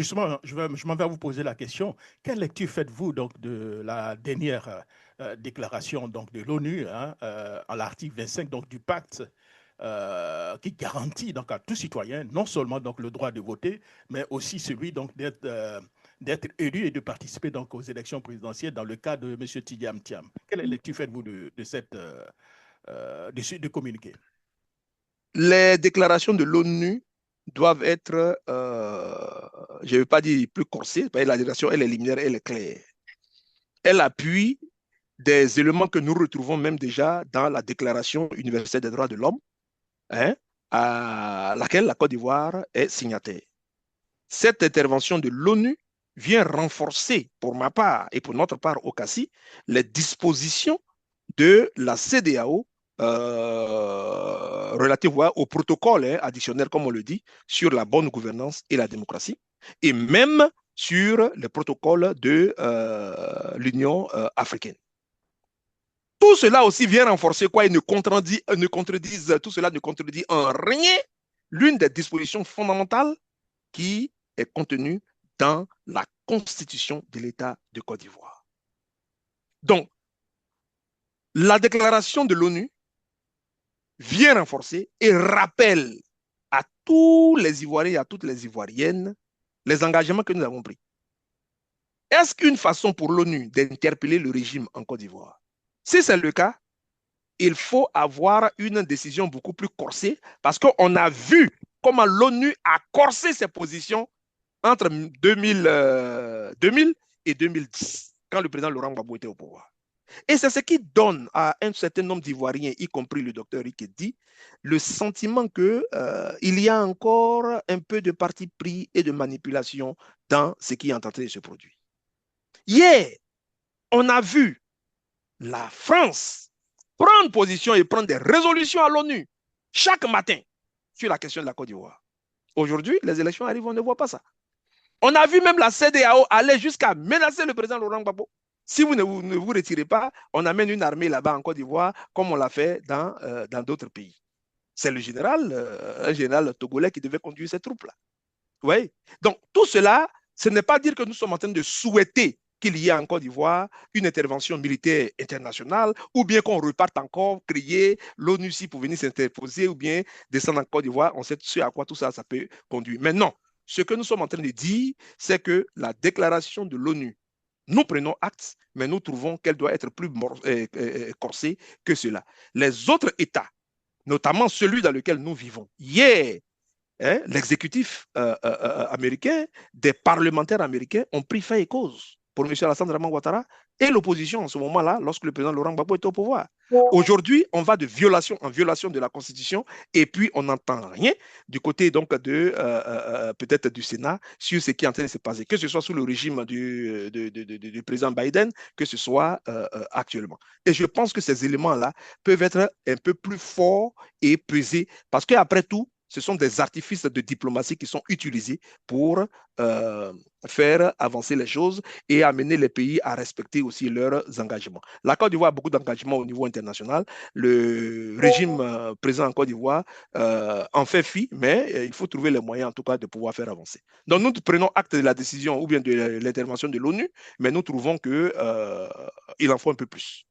Justement, je m'en vais vous poser la question. Quelle lecture faites-vous donc de la dernière déclaration donc de l'ONU, hein, à l'article 25 donc du pacte qui garantit donc à tout citoyen non seulement donc le droit de voter, mais aussi celui donc d'être élu et de participer donc aux élections présidentielles dans le cas de M. Tidiam Thiam. Quelle lecture faites-vous de cette de communiqué? Les déclarations de l'ONU doivent être, je ne vais pas dire plus corsées, parce que la déclaration, elle est liminaire, elle est claire. Elle appuie des éléments que nous retrouvons même déjà dans la Déclaration universelle des droits de l'homme, hein, à laquelle la Côte d'Ivoire est signataire. Cette intervention de l'ONU vient renforcer, pour ma part et pour notre part au CACI, les dispositions de la CEDEAO relative au protocole additionnel, comme on le dit, sur la bonne gouvernance et la démocratie, et même sur le protocole de l'Union africaine. Tout cela aussi vient renforcer quoi? Il tout cela ne contredit en rien l'une des dispositions fondamentales qui est contenue dans la constitution de l'État de Côte d'Ivoire. Donc, la déclaration de l'ONU vient renforcer et rappelle à tous les Ivoiriens et à toutes les Ivoiriennes les engagements que nous avons pris. Est-ce qu'une façon pour l'ONU d'interpeller le régime en Côte d'Ivoire? Si c'est le cas, il faut avoir une décision beaucoup plus corsée parce qu'on a vu comment l'ONU a corsé ses positions entre 2000 et 2010, quand le président Laurent Gbagbo était au pouvoir. Et c'est ce qui donne à un certain nombre d'Ivoiriens, y compris le docteur Riquet, le sentiment qu'il y a encore un peu de parti pris et de manipulation dans ce qui est en train de se produire. Hier, on a vu la France prendre position et prendre des résolutions à l'ONU chaque matin sur la question de la Côte d'Ivoire. Aujourd'hui, les élections arrivent, on ne voit pas ça. On a vu même la CEDEAO aller jusqu'à menacer le président Laurent Gbagbo. Si vous ne vous retirez pas, on amène une armée là-bas en Côte d'Ivoire, comme on l'a fait dans d'autres pays. C'est le général, un général togolais qui devait conduire ces troupes-là. Oui. Donc, tout cela, ce n'est pas dire que nous sommes en train de souhaiter qu'il y ait en Côte d'Ivoire une intervention militaire internationale, ou bien qu'on reparte encore créer l'ONU pour venir s'interposer, ou bien descendre en Côte d'Ivoire. On sait ce à quoi tout ça, ça peut conduire. Mais non, ce que nous sommes en train de dire, c'est que la déclaration de l'ONU, nous prenons acte, mais nous trouvons qu'elle doit être plus corsée que cela. Les autres États, notamment celui dans lequel nous vivons, hier, l'exécutif américain, des parlementaires américains ont pris fait et cause pour M. Alassane Draman Ouattara et l'opposition en ce moment-là, lorsque le président Laurent Gbagbo était au pouvoir. Aujourd'hui, on va de violation en violation de la Constitution et puis on n'entend rien du côté donc de peut-être du Sénat sur ce qui est en train de se passer, que ce soit sous le régime du président Biden, que ce soit actuellement. Et je pense que ces éléments-là peuvent être un peu plus forts et pesés parce qu'après tout, ce sont des artifices de diplomatie qui sont utilisés pour faire avancer les choses et amener les pays à respecter aussi leurs engagements. La Côte d'Ivoire a beaucoup d'engagements au niveau international. Le régime présent en Côte d'Ivoire en fait fi, mais il faut trouver les moyens en tout cas de pouvoir faire avancer. Donc nous prenons acte de la décision ou bien de l'intervention de l'ONU, mais nous trouvons qu'il en faut un peu plus.